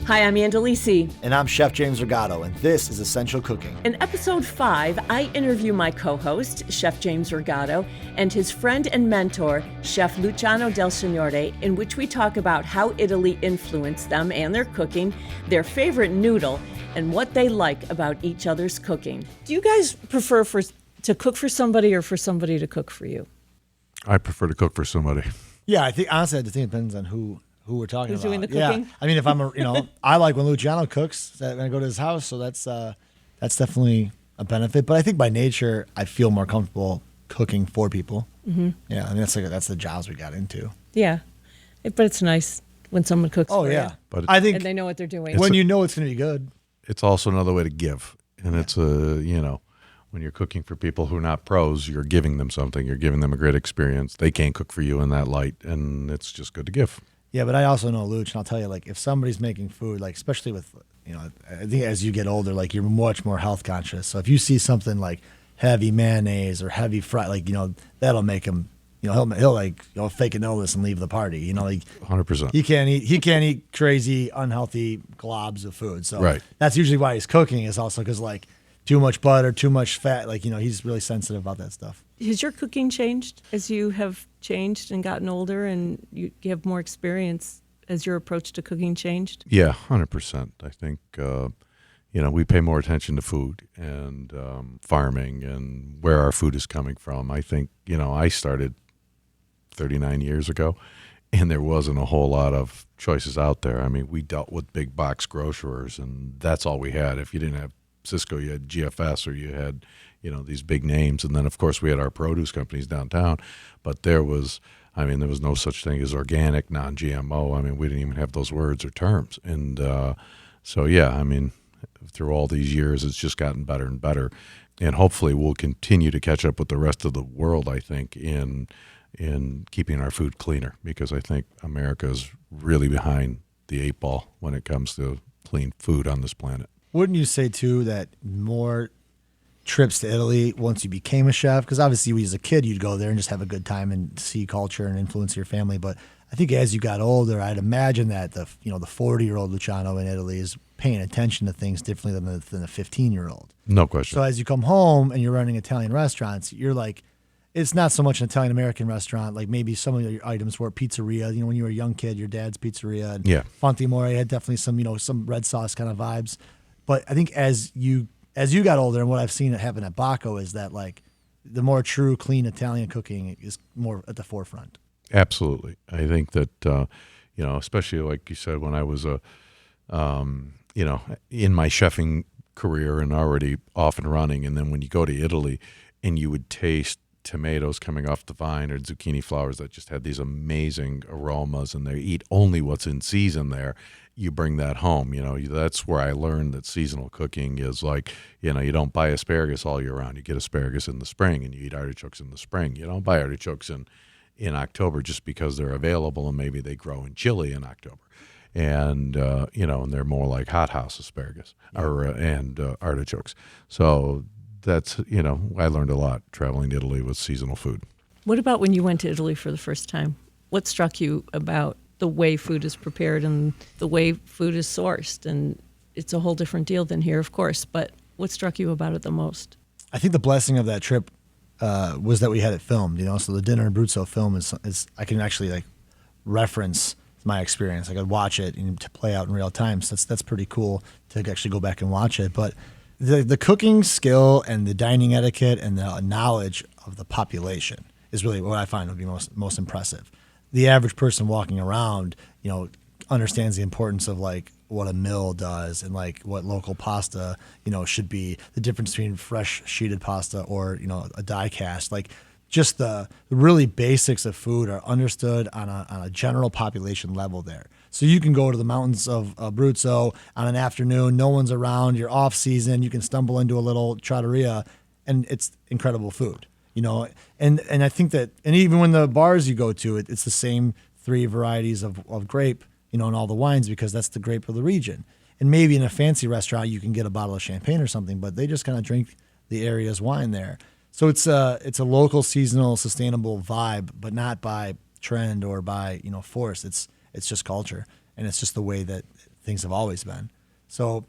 Hi, I'm Delisi. And I'm Chef James Rigato, and this is Essential Cooking. In episode 5, I interview my co-host, Chef James Rigato, and his friend and mentor, Chef Luciano Del Signore, in which we talk about how Italy influenced them and their cooking, their favorite noodle, and what they like about each other's cooking. Do you guys prefer to cook for somebody or for somebody to cook for you? I prefer to cook for somebody. Yeah, I think honestly, it depends on who we're talking Who's about. doing the cooking? Yeah, I mean, if I'm I like when Luciano cooks when I go to his house, so that's definitely a benefit. But I think by nature, I feel more comfortable cooking for people. Mm-hmm. Yeah, I mean that's the jobs we got into. Yeah, but it's nice when someone cooks. Oh for yeah, you. but I think and they know what they're doing. when you know it's going to be good. It's also another way to give, and it's when you're cooking for people who are not pros, you're giving them something. You're giving them a great experience. They can't cook for you in that light, and it's just good to give. Yeah, but I also know, Luch, and I'll tell you, like, if somebody's making food, like, especially with, I think as you get older, like, you're much more health conscious. So if you see something like heavy mayonnaise or heavy fry, like, that'll make him, he'll fake an illness and leave the party. Like, 100%. He can't eat crazy, unhealthy globs of food. So right. That's usually why he's cooking, is also because, like, too much butter, too much fat, like, he's really sensitive about that stuff. Has your cooking changed as you have changed and gotten older and you have more experience? Has your approach to cooking changed? Yeah, 100%. I think, we pay more attention to food and farming and where our food is coming from. I think, I started 39 years ago, and there wasn't a whole lot of choices out there. I mean, we dealt with big box grocers, and that's all we had. If you didn't have Cisco, you had GFS, or you had, these big names. And then, of course, we had our produce companies downtown. But there was no such thing as organic, non-GMO. I mean, we didn't even have those words or terms. And through all these years, it's just gotten better and better. And hopefully we'll continue to catch up with the rest of the world, I think, in keeping our food cleaner, because I think America is really behind the 8 ball when it comes to clean food on this planet. Wouldn't you say, too, that more trips to Italy once you became a chef? Because obviously, as a kid, you'd go there and just have a good time and see culture and influence your family. But I think as you got older, I'd imagine that the 40-year-old Luciano in Italy is paying attention to things differently than the 15-year-old. No question. So as you come home and you're running Italian restaurants, you're like, it's not so much an Italian-American restaurant. Like maybe some of your items were pizzeria. When you were a young kid, your dad's pizzeria. And yeah. Fonte More had definitely some red sauce kind of vibes. But I think as you got older, and what I've seen happen at Bacco is that, like, the more true, clean Italian cooking is more at the forefront. Absolutely. I think that, especially like you said, when I was in my chefing career and already off and running, and then when you go to Italy and you would taste tomatoes coming off the vine or zucchini flowers that just had these amazing aromas, and they eat only what's in season there. You bring that home. That's where I learned that seasonal cooking is like, you don't buy asparagus all year round. You get asparagus in the spring, and you eat artichokes in the spring. You don't buy artichokes in October just because they're available and maybe they grow in Chile in October. And, and they're more like hothouse asparagus and artichokes. So that's, I learned a lot traveling to Italy with seasonal food. What about when you went to Italy for the first time? What struck you about the way food is prepared and the way food is sourced? And it's a whole different deal than here, of course, but what struck you about it the most? I think the blessing of that trip was that we had it filmed, so the Dinner in Abruzzo film is I can actually, like, reference my experience. I could watch it and to play out in real time. So that's pretty cool to actually go back and watch it. But the cooking skill and the dining etiquette and the knowledge of the population is really what I find would be most impressive. The average person walking around, understands the importance of, like, what a mill does and, like, what local pasta, should be, the difference between fresh sheeted pasta or, a die cast. Like, just the really basics of food are understood on a general population level there. So you can go to the mountains of Abruzzo on an afternoon, no one's around, you're off season, you can stumble into a little trattoria, and it's incredible food. And I think that, and even when the bars you go to, it's the same 3 varieties of grape, and all the wines, because that's the grape of the region. And maybe in a fancy restaurant you can get a bottle of champagne or something, but they just kind of drink the area's wine there. So it's a local, seasonal, sustainable vibe, but not by trend or by force. It's just culture, and it's just the way that things have always been. So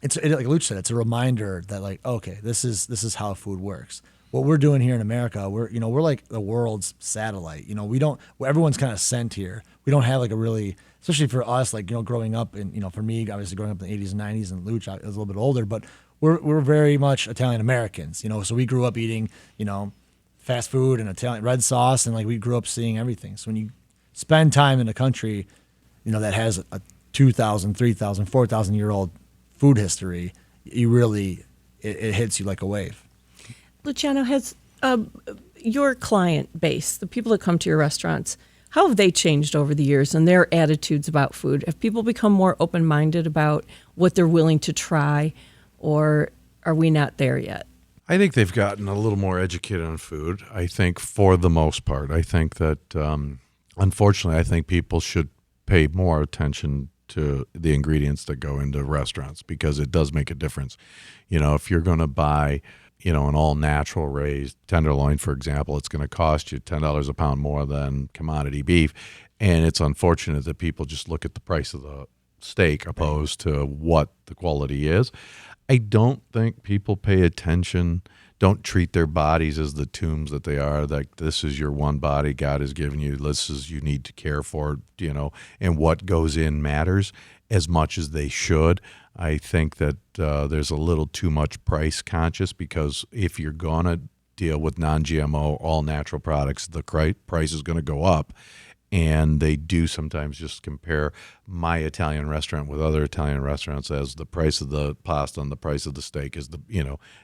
like Luch said, it's a reminder that like, okay, this is how food works. What we're doing here in America, we're like the world's satellite. Everyone's kind of sent here. We don't have like a really, especially for us, like, growing up and, for me, obviously growing up in the 80s and 90s, and Luch I was a little bit older, but we're very much Italian Americans, so we grew up eating, fast food and Italian red sauce, and like we grew up seeing everything. So when you spend time in a country, that has a 2,000, 3,000, 4,000 year old food history, you really, it hits you like a wave. Luciano, has your client base, the people that come to your restaurants, how have they changed over the years and their attitudes about food? Have people become more open-minded about what they're willing to try, or are we not there yet? I think they've gotten a little more educated on food. I think for the most part, I think that unfortunately, I think people should pay more attention to the ingredients that go into restaurants, because it does make a difference. If you're going to buy, an all natural raised tenderloin, for example, it's going to cost you $10 a pound more than commodity beef. And it's unfortunate that people just look at the price of the steak opposed to what the quality is. I don't think people pay attention, don't treat their bodies as the tombs that they are. Like, this is your one body God has given you. You need to care for it, and what goes in matters as much as they should. I think that there's a little too much price conscious, because if you're going to deal with non-GMO, all natural products, the price is going to go up. And they do sometimes just compare my Italian restaurant with other Italian restaurants as the price of the pasta and the price of the steak is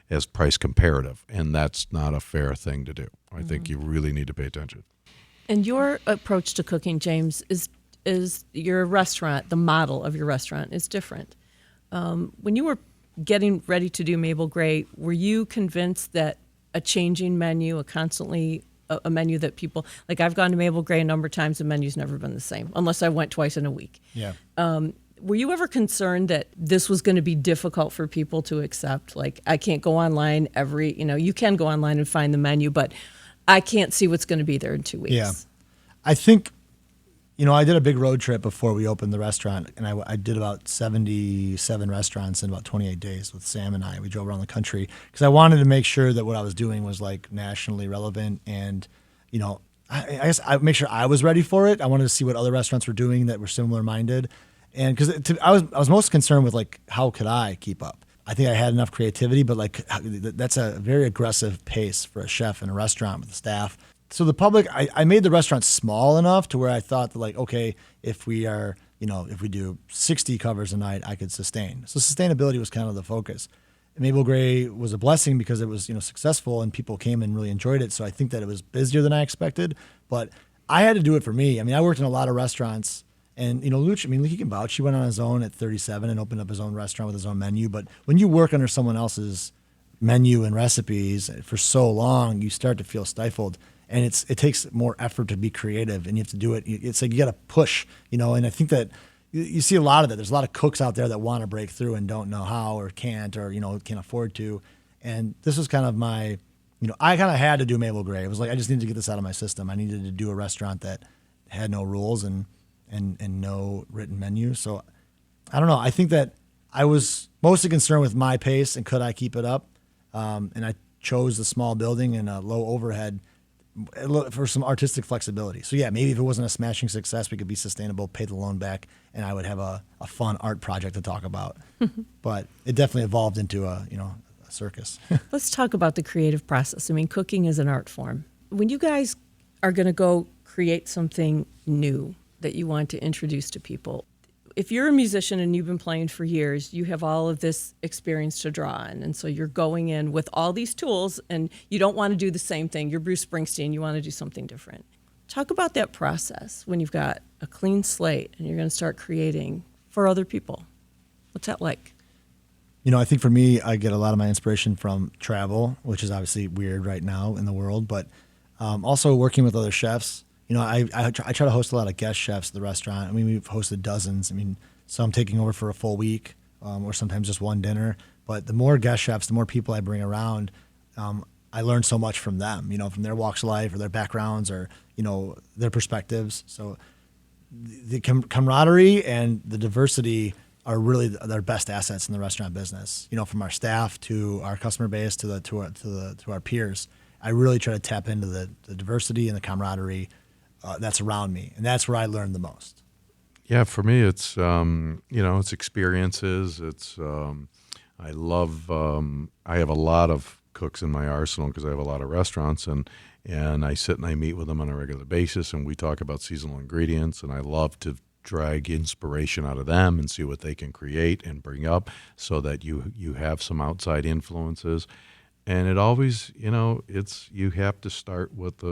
as price comparative. And that's not a fair thing to do. I think you really need to pay attention. And your approach to cooking, James, is your restaurant, the model of your restaurant is different. When you were getting ready to do Mabel Gray, were you convinced that a changing menu, a menu that people, like, I've gone to Mabel Gray a number of times, the menu's never been the same, unless I went twice in a week. Yeah. Were you ever concerned that this was going to be difficult for people to accept? Like, I can't go online you can go online and find the menu, but I can't see what's going to be there in 2 weeks. Yeah. I think, I did a big road trip before we opened the restaurant, and I did about 77 restaurants in about 28 days with Sam and I. We drove around the country because I wanted to make sure that what I was doing was like nationally relevant, and I guess I make sure I was ready for it. I wanted to see what other restaurants were doing that were similar minded, and because I was most concerned with like, how could I keep up? I think I had enough creativity, but like, that's a very aggressive pace for a chef in a restaurant with the staff. So the public, I made the restaurant small enough to where I thought that, like, okay, if we do 60 covers a night, I could sustain. So sustainability was kind of the focus. And Mabel Gray was a blessing because it was, successful and people came and really enjoyed it. So I think that it was busier than I expected, but I had to do it for me. I mean, I worked in a lot of restaurants, and, Luch, he can vouch. He went on his own at 37 and opened up his own restaurant with his own menu. But when you work under someone else's menu and recipes for so long, you start to feel stifled. And it takes more effort to be creative, and you have to do it. It's like you got to push, and I think that you see a lot of that. There's a lot of cooks out there that want to break through and don't know how, or can't, or can't afford to. And this was kind of my, I kind of had to do Mabel Gray. It was like, I just needed to get this out of my system. I needed to do a restaurant that had no rules and no written menu. So I don't know. I think that I was mostly concerned with my pace and could I keep it up. And I chose the small building and a low overhead for some artistic flexibility. So yeah, maybe if it wasn't a smashing success, we could be sustainable, pay the loan back, and I would have a fun art project to talk about. But it definitely evolved into a circus. Let's talk about the creative process. Cooking is an art form. When you guys are going to go create something new that you want to introduce to people, if you're a musician and you've been playing for years, you have all of this experience to draw on. And so you're going in with all these tools, and you don't want to do the same thing. You're Bruce Springsteen. You want to do something different. Talk about that process when you've got a clean slate and you're going to start creating for other people. What's that like? I think for me, I get a lot of my inspiration from travel, which is obviously weird right now in the world, but also working with other chefs. I try to host a lot of guest chefs at the restaurant. We've hosted dozens. Some taking over for a full week, or sometimes just one dinner. But the more guest chefs, the more people I bring around, I learn so much from them, from their walks of life or their backgrounds or, their perspectives. So the camaraderie and the diversity are really their best assets in the restaurant business. You know, from our staff to our customer base to our peers. I really try to tap into the diversity and the camaraderie that's around me, and that's where I learned the most. Yeah, for me, it's it's experiences. It's I love. I have a lot of cooks in my arsenal because I have a lot of restaurants, and I sit and I meet with them on a regular basis, and we talk about seasonal ingredients, and I love to drag inspiration out of them and see what they can create and bring up, so that you have some outside influences, and it always you have to start with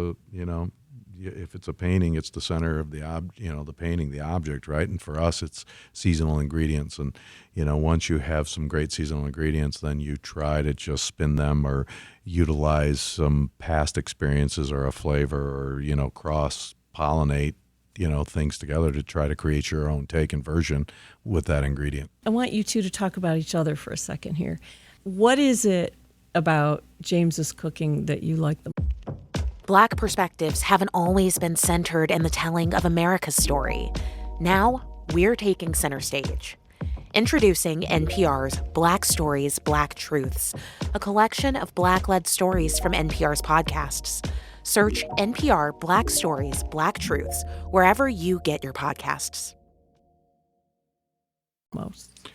if it's a painting, it's the center of the painting, the object, right? And for us, it's seasonal ingredients. And, once you have some great seasonal ingredients, then you try to just spin them or utilize some past experiences or a flavor or, cross-pollinate, things together to try to create your own take and version with that ingredient. I want you two to talk about each other for a second here. What is it about James's cooking that you like the most? Black perspectives haven't always been centered in the telling of America's story. Now, we're taking center stage. Introducing NPR's Black Stories, Black Truths, a collection of Black-led stories from NPR's podcasts. Search NPR Black Stories, Black Truths wherever you get your podcasts. Most.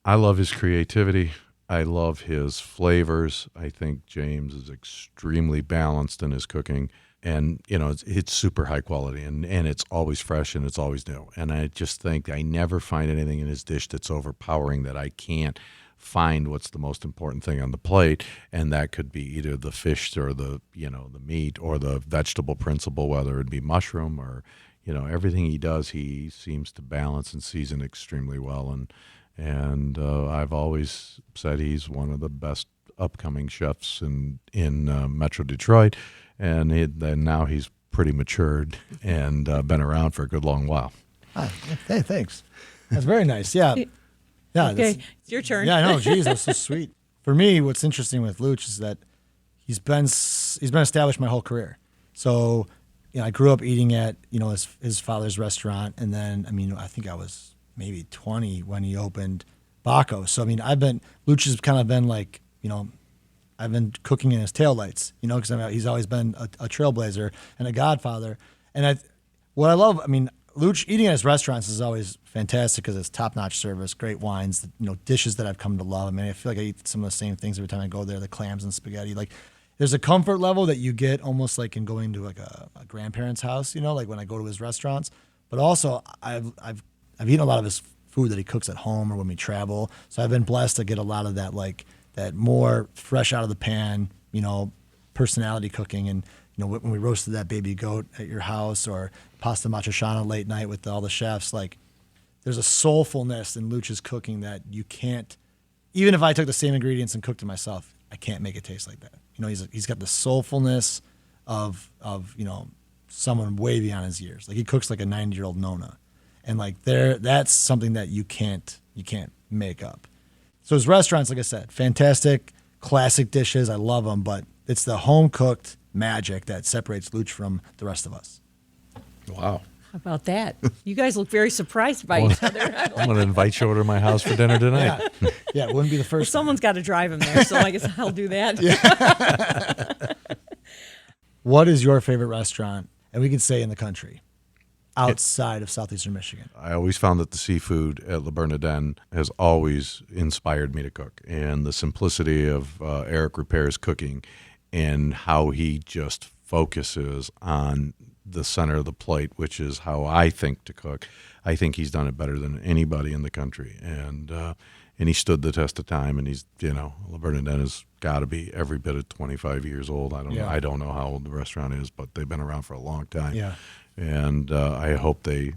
I love his creativity. I love his flavors. I think James is extremely balanced in his cooking, and it's super high quality, and it's always fresh and it's always new. And I just think I never find anything in his dish that's overpowering that I can't find what's the most important thing on the plate, and that could be either the fish or the meat or the vegetable principle, whether it be mushroom or everything he does, he seems to balance and season extremely well. And I've always said he's one of the best upcoming chefs in Metro Detroit, and now he's pretty matured and been around for a good long while. Hey, thanks. That's very nice. Yeah. Yeah. Okay, it's your turn. Yeah, I know. Geez, that's so sweet. For me, what's interesting with Luch is that he's been established my whole career. So, I grew up eating at his father's restaurant, and then I think I was maybe 20 when he opened Baco. So, Luch has kind of been like, I've been cooking in his taillights, because he's always been a trailblazer and a godfather. And what I love, Luch eating at his restaurants is always fantastic because it's top-notch service, great wines, dishes that I've come to love. I feel like I eat some of the same things every time I go there, the clams and spaghetti. Like, there's a comfort level that you get almost like in going to like a grandparent's house, like when I go to his restaurants. But also, I've eaten a lot of his food that he cooks at home or when we travel. So I've been blessed to get a lot of that, like that more fresh out of the pan, personality cooking. And, when we roasted that baby goat at your house or pasta matriciana late night with all the chefs, like there's a soulfulness in Luch's cooking that you can't, even if I took the same ingredients and cooked it myself, I can't make it taste like that. He's got the soulfulness of someone way beyond his years. Like he cooks like a 90-year-old Nona. And like that's something that you can't make up. So his restaurants, like I said, fantastic, classic dishes. I love them, but it's the home cooked magic that separates Luch from the rest of us. Wow. How about that? You guys look very surprised by each other. I'm going to invite you over to my house for dinner tonight. Yeah, it wouldn't be the first. Well, someone's got to drive him there, so I guess I'll do that. Yeah. What is your favorite restaurant, and we can say in the country, outside of southeastern Michigan? I always found that the seafood at Le Bernardin has always inspired me to cook, and the simplicity of Eric Rupert's cooking and how he just focuses on the center of the plate, which is how I think to cook. I think he's done it better than anybody in the country, and he stood the test of time. And he's, Le Bernardin has got to be every bit of 25 years old. I don't know how old the restaurant is, but they've been around for a long time. Yeah. And I hope they,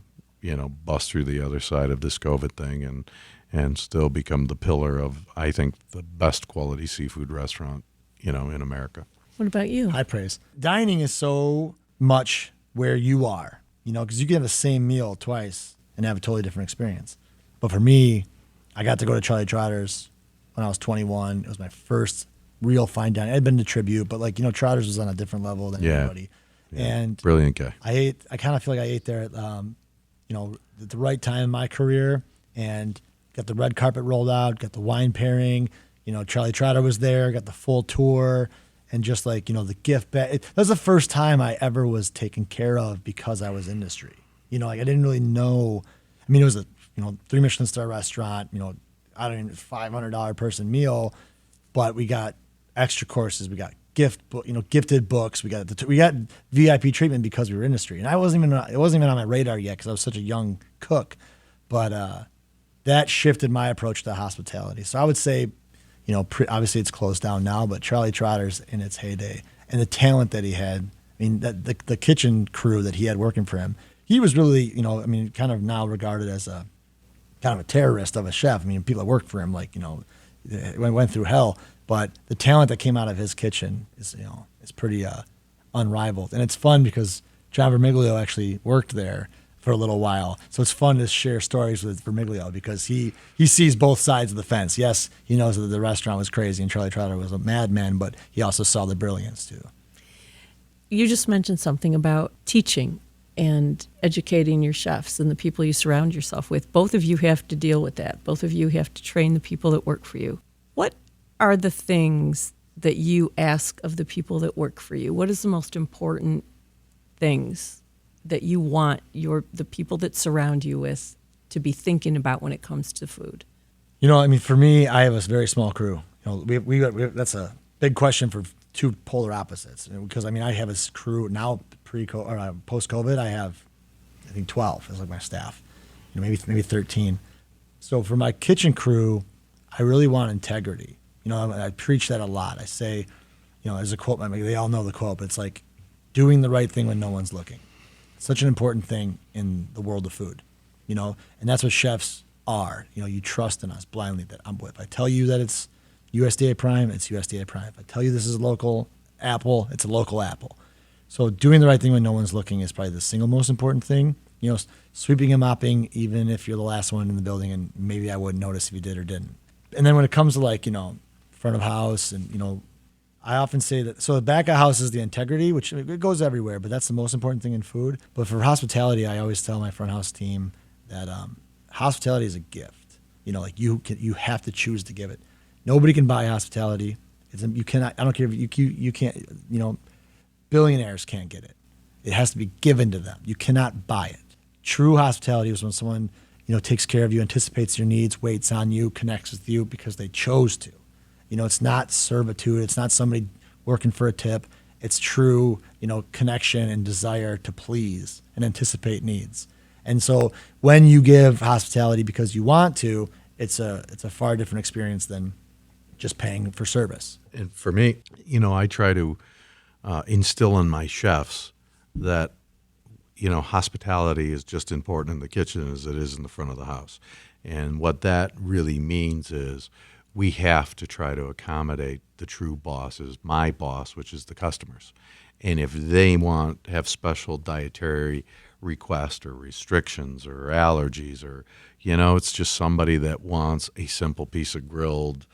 bust through the other side of this COVID thing and still become the pillar of, I think, the best quality seafood restaurant, in America. What about you? High praise. Dining is so much where you are, because you can have the same meal twice and have a totally different experience. But for me, I got to go to Charlie Trotter's when I was 21. It was my first real fine dining. I'd been to Tribute, but Trotter's was on a different level than everybody. Yeah. And brilliant guy. I kind of feel like I ate there at, at the right time in my career, and got the red carpet rolled out, got the wine pairing. Charlie Trotter was there, got the full tour, and just like, the gift bag. That was the first time I ever was taken care of because I was industry. Like I didn't really know. I mean, it was a 3 Michelin star restaurant. I don't even $500 person meal, but we got extra courses. We got gifted books. We got VIP treatment because we were industry, and it wasn't even on my radar yet because I was such a young cook. But that shifted my approach to hospitality. So I would say, obviously it's closed down now, but Charlie Trotter's in its heyday, and the talent that he had. I mean, the kitchen crew that he had working for him, he was really, kind of now regarded as a kind of a terrorist of a chef. I mean, people that worked for him, went through hell. But the talent that came out of his kitchen is pretty unrivaled, and it's fun because John Vermiglio actually worked there for a little while. So it's fun to share stories with Vermiglio because he sees both sides of the fence. Yes, he knows that the restaurant was crazy and Charlie Trotter was a madman, but he also saw the brilliance too. You just mentioned something about teaching and educating your chefs and the people you surround yourself with. Both of you have to deal with that. Both of you have to train the people that work for you. What are the things that you ask of the people that work for you? What is the most important things that you want the people that surround you with to be thinking about when it comes to food? For me, I have a very small crew. We that's a big question for two polar opposites. Because I have a crew now post-COVID. I have, I think 12 as like my staff. Maybe 13. So for my kitchen crew, I really want integrity. I preach that a lot. I say, there's a quote. They all know the quote, but it's like doing the right thing when no one's looking. Such an important thing in the world of food, and that's what chefs are. You trust in us blindly that if I tell you that it's USDA Prime, it's USDA Prime. If I tell you this is a local apple, it's a local apple. So doing the right thing when no one's looking is probably the single most important thing. Sweeping and mopping, even if you're the last one in the building, and maybe I wouldn't notice if you did or didn't. And then when it comes to front of house and, I often say that, so the back of house is the integrity, which it goes everywhere, but that's the most important thing in food. But for hospitality, I always tell my front house team that hospitality is a gift. You have to choose to give it. Nobody can buy hospitality. You cannot. I don't care if you can't. Billionaires can't get it. It has to be given to them. You cannot buy it. True hospitality is when someone takes care of you, anticipates your needs, waits on you, connects with you because they chose to. It's not servitude. It's not somebody working for a tip. It's true, connection and desire to please and anticipate needs. And so when you give hospitality because you want to, it's a far different experience than just paying for service. And for me, I try to instill in my chefs that, hospitality is just important in the kitchen as it is in the front of the house. And what that really means is we have to try to accommodate the true bosses, my boss, which is the customers. And if they want to have special dietary requests or restrictions or allergies or, it's just somebody that wants a simple piece of grilled,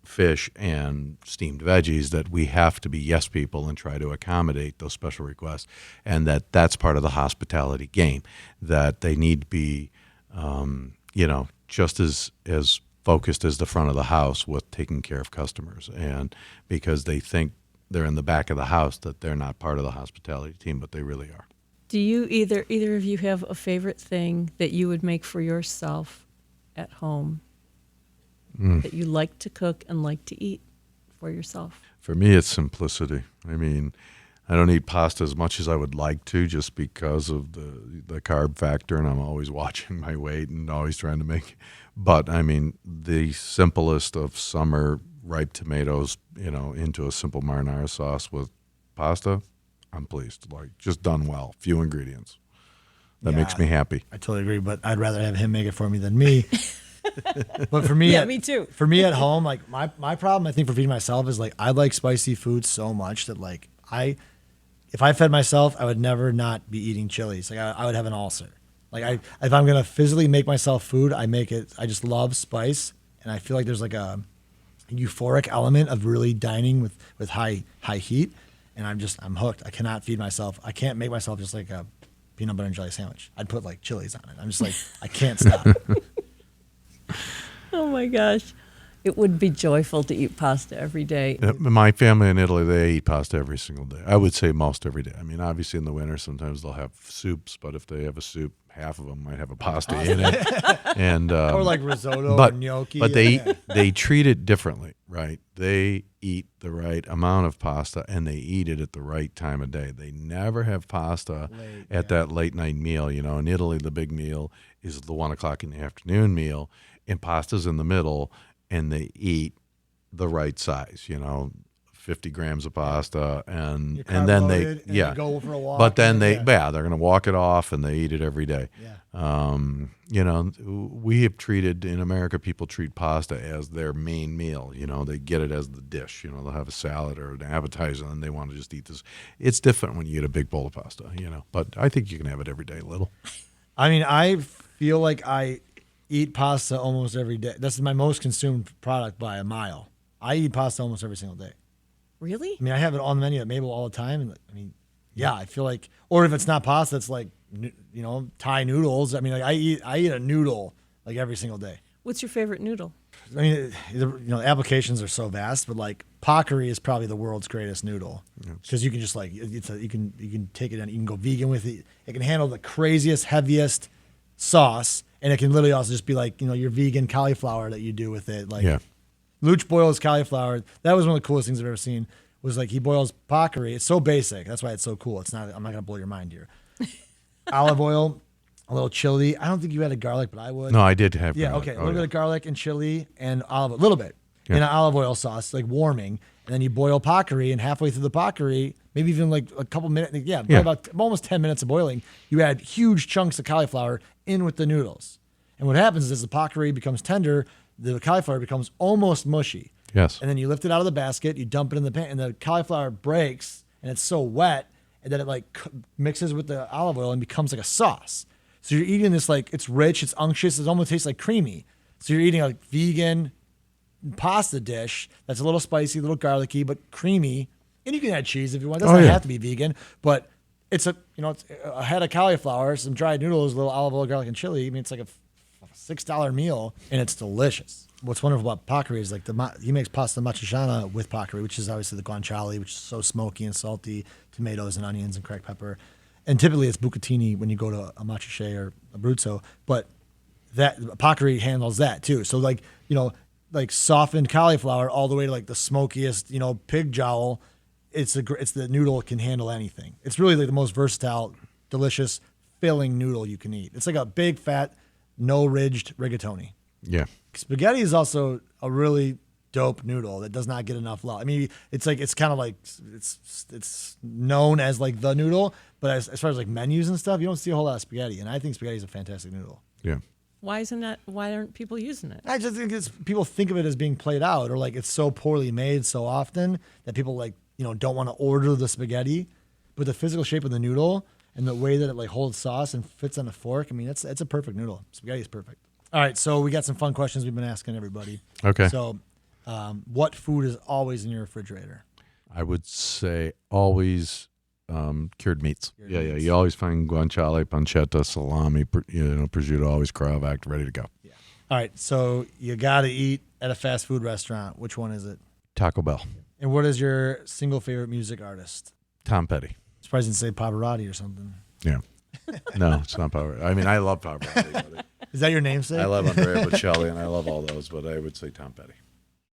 fish and steamed veggies, that we have to be yes people and try to accommodate those special requests. And that's part of the hospitality game, that they need to be, just as focused as the front of the house with taking care of customers, and because they think they're in the back of the house, that they're not part of the hospitality team, but they really are. Do you either of you have a favorite thing that you would make for yourself at home that you like to cook and like to eat for yourself? For me, it's simplicity. I don't eat pasta as much as I would like to, just because of the carb factor, and I'm always watching my weight and always trying to make. But the simplest of summer ripe tomatoes, into a simple marinara sauce with pasta, I'm pleased. Just done well, few ingredients. That makes me happy. I totally agree, but I'd rather have him make it for me than me. But for me, me too. For me at home, my problem, I think, for feeding myself is I like spicy food so much that if I fed myself, I would never not be eating chilies. I would have an ulcer. If I'm gonna physically make myself food, I make it. I just love spice, and I feel like there's a euphoric element of really dining with high heat, and I'm hooked. I cannot feed myself. I can't make myself just a peanut butter and jelly sandwich. I'd put like chilies on it. I'm just like, I can't stop. Oh my gosh. It would be joyful to eat pasta every day. My family in Italy, they eat pasta every single day. I would say most every day. I mean, obviously in the winter, sometimes they'll have soups, but if they have a soup, half of them might have a pasta in it. And Or like risotto or gnocchi. But they treat it differently, right? They eat the right amount of pasta and they eat it at the right time of day. They never have pasta at that late night meal. You know, in Italy, the big meal is the 1 o'clock in the afternoon meal, and pasta's in the middle. And they eat the right size, 50 grams of pasta, and then they go for a walk. But then they're going to walk it off, and they eat it every day. Yeah. We have treated in America, people treat pasta as their main meal. They get it as the dish. They'll have a salad or an appetizer, and they want to just eat this. It's different when you get a big bowl of pasta. But I think you can have it every day, a little. I mean, I feel like I eat pasta almost every day. That's my most consumed product by a mile. I eat pasta almost every single day. Really? I mean, I have it on the menu at Mabel all the time. And I feel like, or if it's not pasta, it's like, Thai noodles. I mean, like I eat a noodle like every single day. What's your favorite noodle? I mean, the applications are so vast, but like Pockery is probably the world's greatest noodle because you can just like you can take it and you can go vegan with it. It can handle the craziest, heaviest sauce. And it can literally also just be like, your vegan cauliflower that you do with it. Like, Luch boils cauliflower. That was one of the coolest things I've ever seen. Was like he boils Pockery. It's so basic. That's why it's so cool. It's not. I'm not gonna blow your mind here. Olive oil, a little chili. I don't think you had a garlic, but I would. No, I did have. Yeah. garlic. Okay. A little bit of garlic and chili and olive. A little bit in an olive oil sauce, like warming, and then you boil Pockery. And halfway through the Pockery, maybe even like a couple minutes. About almost 10 minutes of boiling. You add huge chunks of cauliflower in with the noodles. And what happens is as the Pockery becomes tender, the cauliflower becomes almost mushy. Yes. And then you lift it out of the basket, you dump it in the pan, and the cauliflower breaks, and it's so wet, and then it like mixes with the olive oil and becomes like a sauce. So you're eating this like, it's rich, it's unctuous, it almost tastes like creamy. So you're eating a vegan pasta dish that's a little spicy, a little garlicky, but creamy. And you can add cheese if you want. It doesn't have to be vegan, but it's it's a head of cauliflower, some dried noodles, a little olive oil, garlic, and chili. I mean, it's like a $6 meal, and it's delicious. What's wonderful about Pockery is like he makes pasta matriciana with Pockery, which is obviously the guanciale, which is so smoky and salty, tomatoes and onions and cracked pepper. And typically it's bucatini when you go to a matrice or a Abruzzo, but that Pockery handles that too. So like, like softened cauliflower all the way to like the smokiest, pig jowl. It's the noodle can handle anything. It's really like the most versatile, delicious, filling noodle you can eat. It's like a big fat, no ridged rigatoni. Yeah. Spaghetti is also a really dope noodle that does not get enough love. I mean, it's kind of like it's known as like the noodle, but as far as like menus and stuff, you don't see a whole lot of spaghetti, and I think spaghetti is a fantastic noodle. Yeah. Why aren't people using it? I just think people think of it as being played out, or like it's so poorly made so often that people like don't want to order the spaghetti, but the physical shape of the noodle and the way that it like holds sauce and fits on a fork, I mean, it's a perfect noodle. Spaghetti is perfect. All right, so we got some fun questions we've been asking everybody. Okay. So, what food is always in your refrigerator? I would say always cured meats. Cured meats. You always find guanciale, pancetta, salami, prosciutto, always cryovac, ready to go. Yeah. All right, so you got to eat at a fast food restaurant. Which one is it? Taco Bell. And what is your single favorite music artist? Tom Petty. Surprised you didn't say Pavarotti or something. Yeah. No, it's not Pavarotti. I mean, I love Pavarotti. Is that your namesake? I love Andrea Bocelli, and I love all those, but I would say Tom Petty.